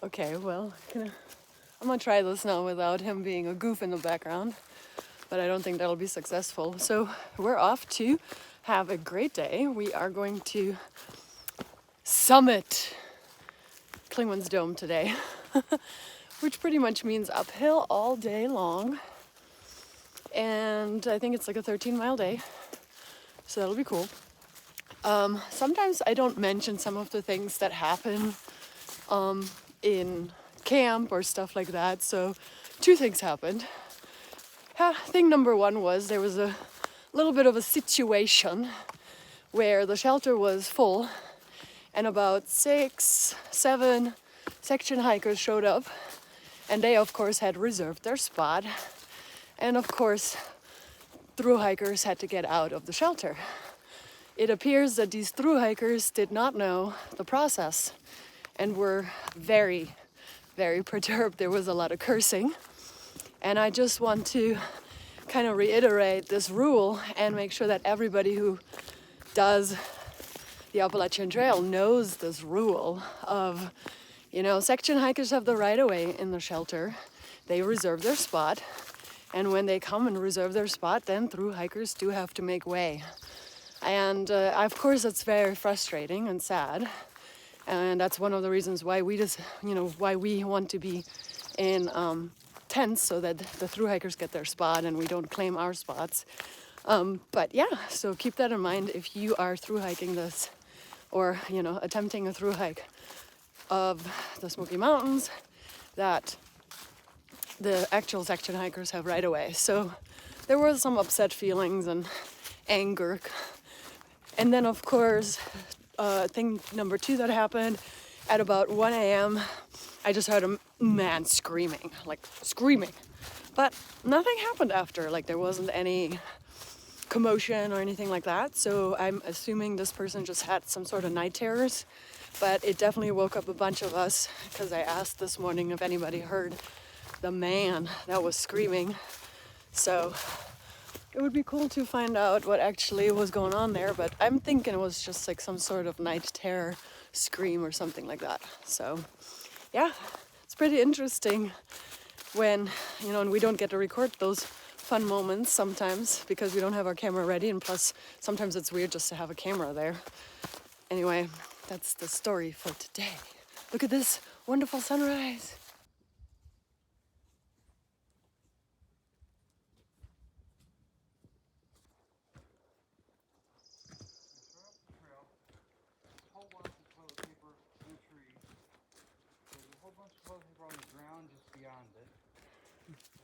Okay, well, I'm gonna try this now without him being a goof in the background, but I don't think that'll be successful. So we're off to have a great day. We are going to summit Clingmans Dome today, which pretty much means uphill all day long. And I think it's like a 13-mile day, so that'll be cool. Sometimes I don't mention some of the things that happen in camp or stuff like that. So 2 things happened. Thing number 1 was there was a little bit of a situation where the shelter was full and about 6-7 section hikers showed up, and they of course had reserved their spot, and of course through hikers had to get out of the shelter. It appears that these through hikers did not know the process and were very, very perturbed. There was a lot of cursing. And I just want to kind of reiterate this rule and make sure that everybody who does the Appalachian Trail knows this rule of, section hikers have the right of way in the shelter. They reserve their spot. And when they come and reserve their spot, then through hikers do have to make way. And of course, it's very frustrating and sad. And that's one of the reasons why we why we want to be in tents, so that the through hikers get their spot and we don't claim our spots. But yeah, so keep that in mind if you are through hiking this, or, attempting a through hike of the Smoky Mountains, that the actual section hikers have right away. So there were some upset feelings and anger. And then, of course, thing number 2 that happened at about 1 a.m., I just heard a man screaming. But nothing happened after. There wasn't any commotion or anything like that. So I'm assuming this person just had some sort of night terrors. But it definitely woke up a bunch of us, because I asked this morning if anybody heard the man that was screaming. So it would be cool to find out what actually was going on there, but I'm thinking it was just some sort of night terror scream or something like that. So yeah, it's pretty interesting when, and we don't get to record those fun moments sometimes because we don't have our camera ready, and plus sometimes it's weird just to have a camera there. Anyway, that's the story for today. Look at this wonderful sunrise.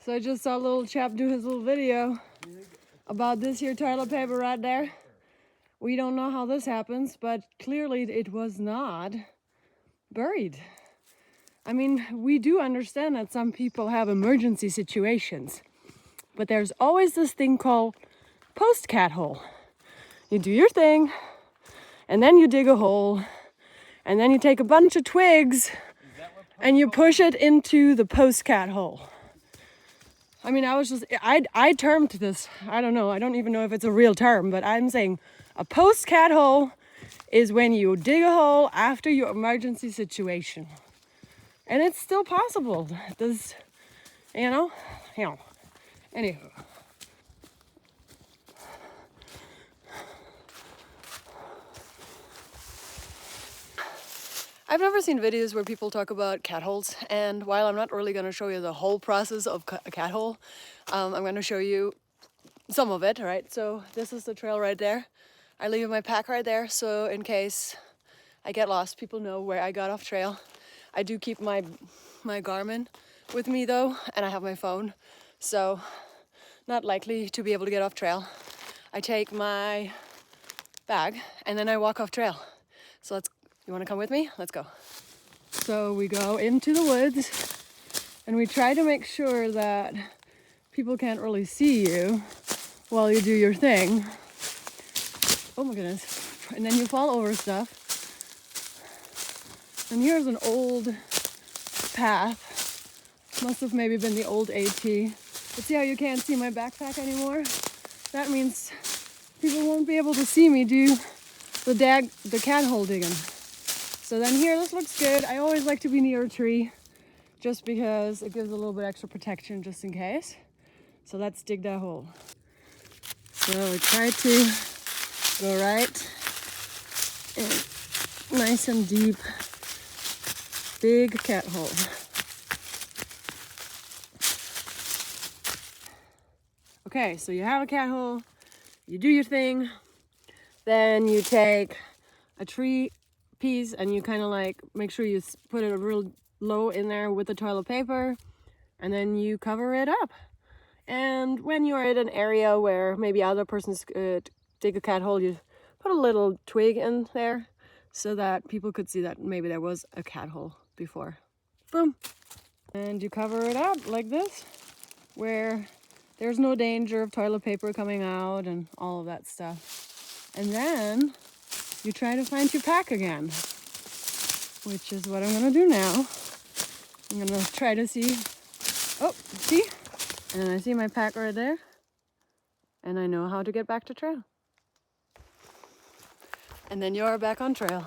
So I just saw a little chap do his little video about this here toilet paper right there. We don't know how this happens, but clearly it was not buried. I mean, we do understand that some people have emergency situations, but there's always this thing called post-cat hole. You do your thing, and then you dig a hole, and then you take a bunch of twigs and you push it into the post-cat hole. I mean, I termed this, I don't know, I don't even know if it's a real term, but I'm saying a post-cat hole is when you dig a hole after your emergency situation. And it's still possible. Does, anywho. I've never seen videos where people talk about cat holes, and while I'm not really going to show you the whole process of a cat hole, I'm going to show you some of it, right? So this is the trail right there. I leave my pack right there, so in case I get lost, people know where I got off trail. I do keep my Garmin with me though, and I have my phone, so not likely to be able to get off trail. I take my bag and then I walk off trail. So you want to come with me? Let's go. So we go into the woods and we try to make sure that people can't really see you while you do your thing. Oh my goodness. And then you fall over stuff. And here's an old path. Must have maybe been the old AT. But see how you can't see my backpack anymore? That means people won't be able to see me do the cat hole digging. So then here, this looks good. I always like to be near a tree just because it gives a little bit extra protection just in case. So let's dig that hole. So I try to go right and nice and deep, big cat hole. Okay, so you have a cat hole, you do your thing, then you take a tree piece and you kind of like make sure you put it real low in there with the toilet paper, and then you cover it up. And when you're in an area where maybe other persons could dig a cat hole, you put a little twig in there so that people could see that maybe there was a cat hole before. Boom. And you cover it up like this, where there's no danger of toilet paper coming out and all of that stuff. And then you try to find your pack again, which is what I'm gonna do now. I'm gonna try to see, oh, see? And I see my pack right there. And I know how to get back to trail. And then you're back on trail.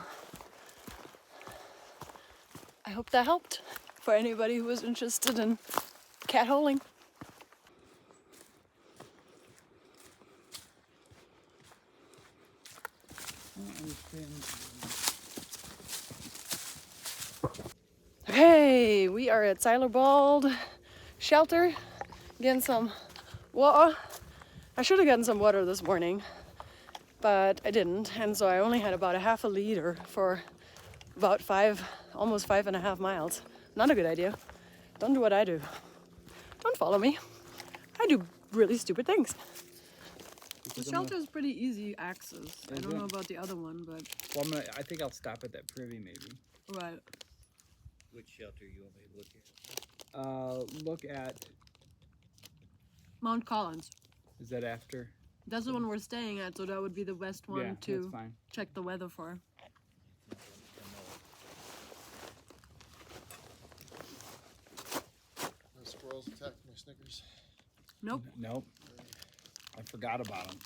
I hope that helped for anybody who was interested in cat holing. Okay, we are at Bald shelter, getting some water. I should have gotten some water this morning, but I didn't, and so I only had about a half a liter for about almost 5.5 miles. Not a good idea. Don't do what I do. Don't follow me. I do really stupid things. The shelter is pretty easy access. I don't know about the other one, but... Well, I think I'll stop at that privy maybe. Right. Which shelter you want me to look at? Look at... Mount Collins. Is that after? That's the one we're staying at, so that would be the best one to check the weather for. No squirrels attacked my Snickers. Nope. Nope. I forgot about them.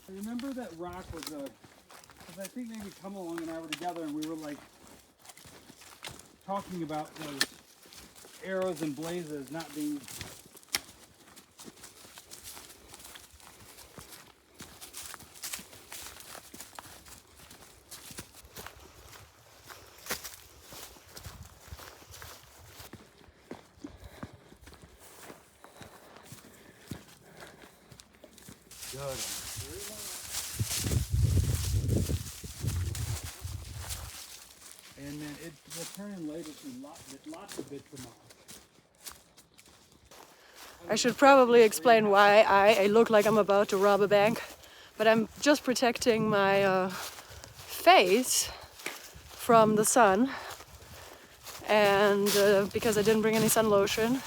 I remember that rock was because I think maybe Come Along and I were together and we were like talking about those arrows and blazes not being... Good. And then it will turn in later to lots of bits of moss. I should probably explain why I look like I'm about to rob a bank, but I'm just protecting my face from the sun, and because I didn't bring any sun lotion.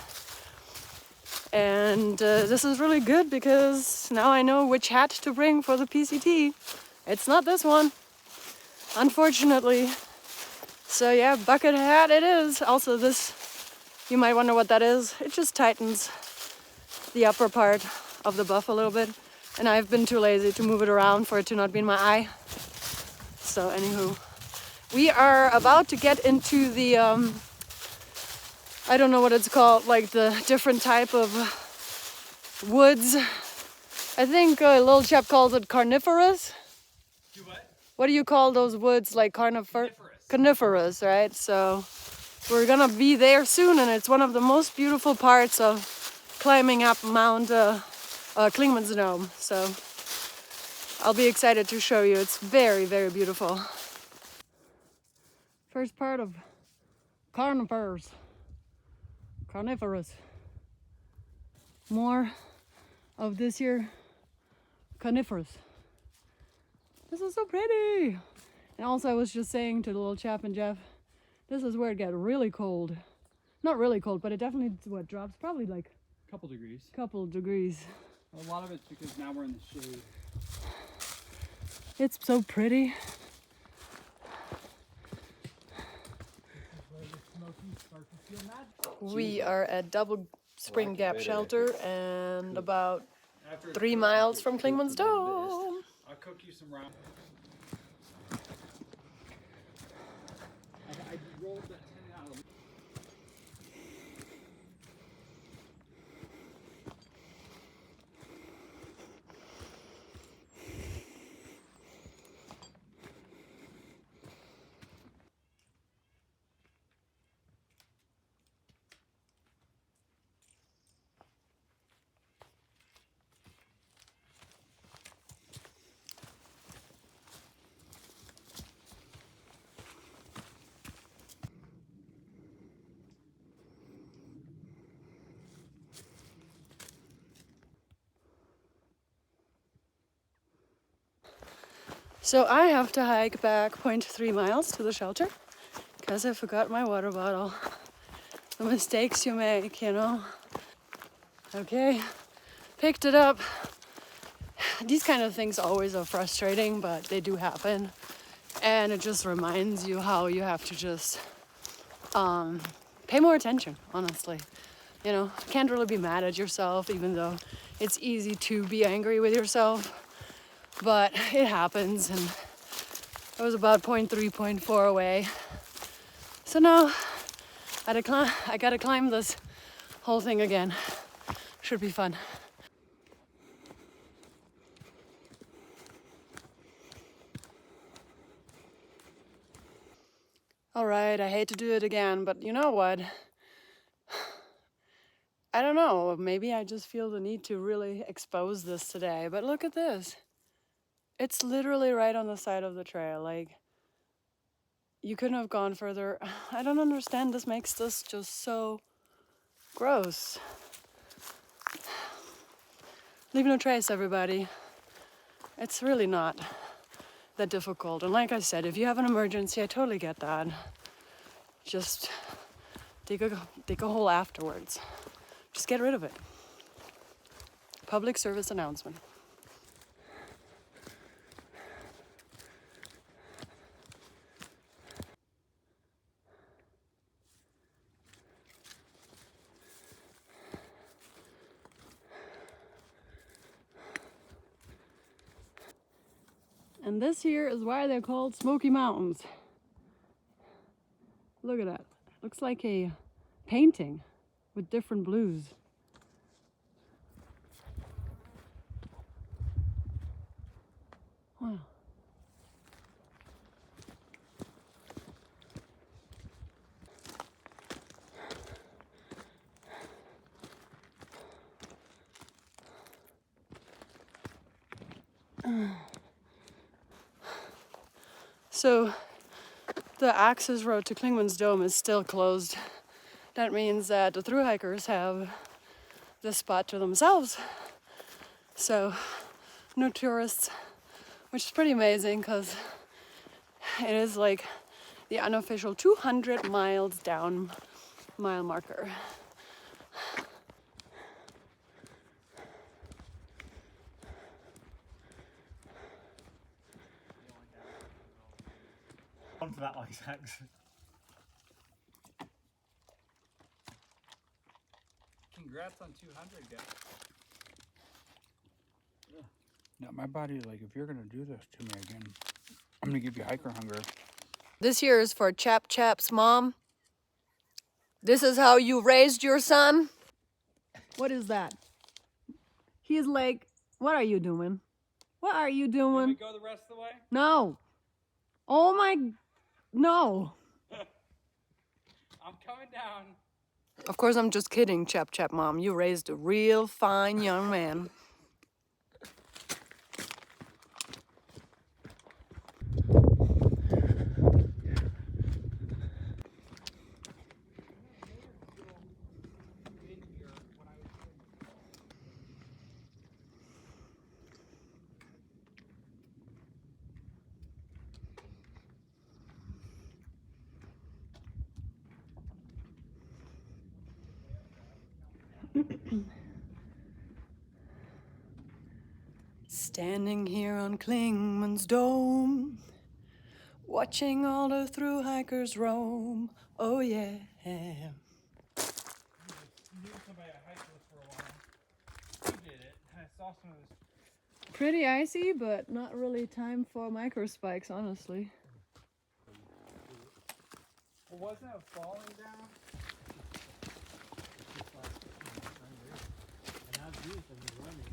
And this is really good because now I know which hat to bring for the PCT. It's not this one, unfortunately. So yeah, bucket hat it is. Also this, you might wonder what that is. It just tightens the upper part of the buff a little bit. And I've been too lazy to move it around for it to not be in my eye. So anywho, we are about to get into the, I don't know what it's called, like the different type of woods. I think a little chap calls it carnivorous. What do you call those woods, like coniferous, right? So we're gonna be there soon, and it's one of the most beautiful parts of climbing up Mount Clingmans Dome. So I'll be excited to show you. It's very, very beautiful. First part of carnivorous. More of this here coniferous. This is so pretty. And also I was just saying to the little chap and Jeff, this is where it got really cold. Not really cold, but it definitely drops probably like A couple degrees. couple degrees. A lot of it's because now we're in the shade. It's so pretty. We are at Double Spring Gap Shelter, and about After 3 miles from Clingmans Dome. I'll cook you some round. I rolled that 10 out of. So I have to hike back 0.3 miles to the shelter because I forgot my water bottle. The mistakes you make, you know. Okay, picked it up. These kind of things always are frustrating, but they do happen. And it just reminds you how you have to just pay more attention, honestly. You know, can't really be mad at yourself, even though it's easy to be angry with yourself. But it happens, and I was about 0.3, 0.4 away. So now I gotta climb this whole thing again. Should be fun. All right, I hate to do it again, but you know what? I don't know, maybe I just feel the need to really expose this today, but look at this. It's literally right on the side of the trail. Like, you couldn't have gone further. I don't understand. This makes this just so gross. Leave no trace, everybody. It's really not that difficult. And like I said, if you have an emergency, I totally get that. Just dig a hole afterwards. Just get rid of it. Public service announcement. And this here is why they're called Smoky Mountains. Look at that. Looks like a painting with different blues. Wow. So the access road to Clingmans Dome is still closed. That means that the thru hikers have this spot to themselves. So no tourists, which is pretty amazing because it is like the unofficial 200 miles down mile marker. On for that ice axe. Congrats on 200, guys. Now my body, like, if you're gonna do this to me again, I'm gonna give you hiker hunger. This here is for Chap's mom. This is how you raised your son? What is that? He's like, what are you doing? What are you doing? Can we go the rest of the way? No. Oh my, no. I'm coming down. Of course, I'm just kidding, Chap mom. You raised a real fine young man. Standing here on Clingmans Dome, watching all the thru hikers roam. Oh yeah. Knew somebody I hiked with for a while. He did it. I awesome. Pretty icy, but not really time for micro spikes, honestly. Well, wasn't it falling down? And I've used them running,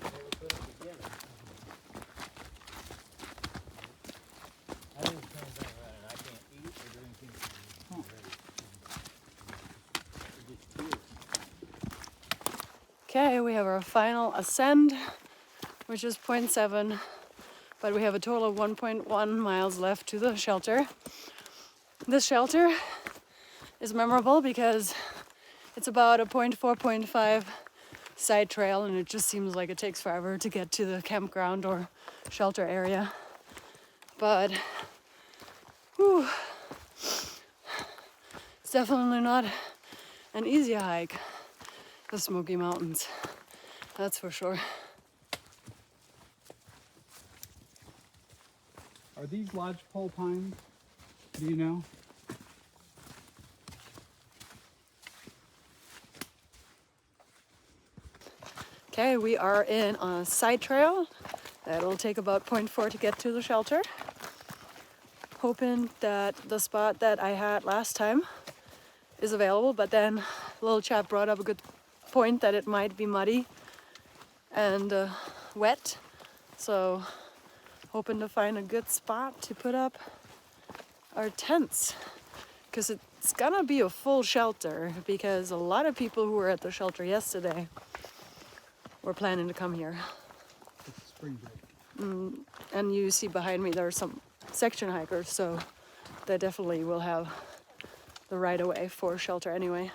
but never put them together. I didn't come back running. I can't eat or drink anything. Okay, we have our final ascend, which is 0.7, but we have a total of 1.1 miles left to the shelter. This shelter is memorable because it's about a 0.4, 0.5 side trail, and it just seems like it takes forever to get to the campground or shelter area. But whew, it's definitely not an easy hike, the Smoky Mountains, that's for sure. Are these lodgepole pines? Do you know? Okay, we are in a side trail. That'll take about 0.4 to get to the shelter. Hoping that the spot that I had last time is available, but then little chap brought up a good point that it might be muddy and wet. So hoping to find a good spot to put up our tents, because it's gonna be a full shelter, because a lot of people who were at the shelter yesterday were planning to come here. It's spring break. And you see behind me there are some section hikers, so they definitely will have the right of way for shelter anyway.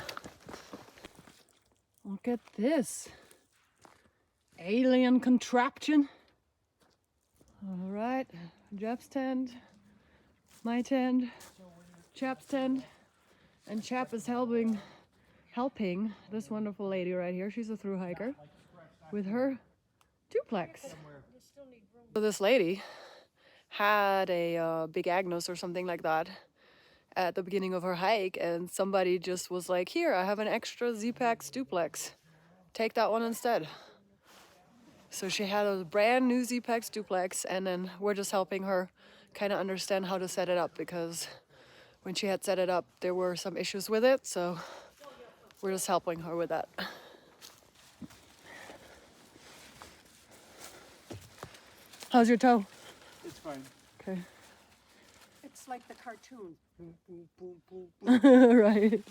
Look at this alien contraption. All right, Jeff's tent, my tent, Chap's tent, and Chap is helping this wonderful lady right here. She's a thru hiker with her duplex. So this lady had a big Agnos or something like that at the beginning of her hike, and somebody just was like, here, I have an extra Z-Pax duplex. Take that one instead. So she had a brand new Z-Pax duplex, and then we're just helping her kind of understand how to set it up, because when she had set it up, there were some issues with it, so we're just helping her with that. How's your toe? It's fine. Okay. It's like the cartoon. Boom, boom, boom, boom, boom. Right.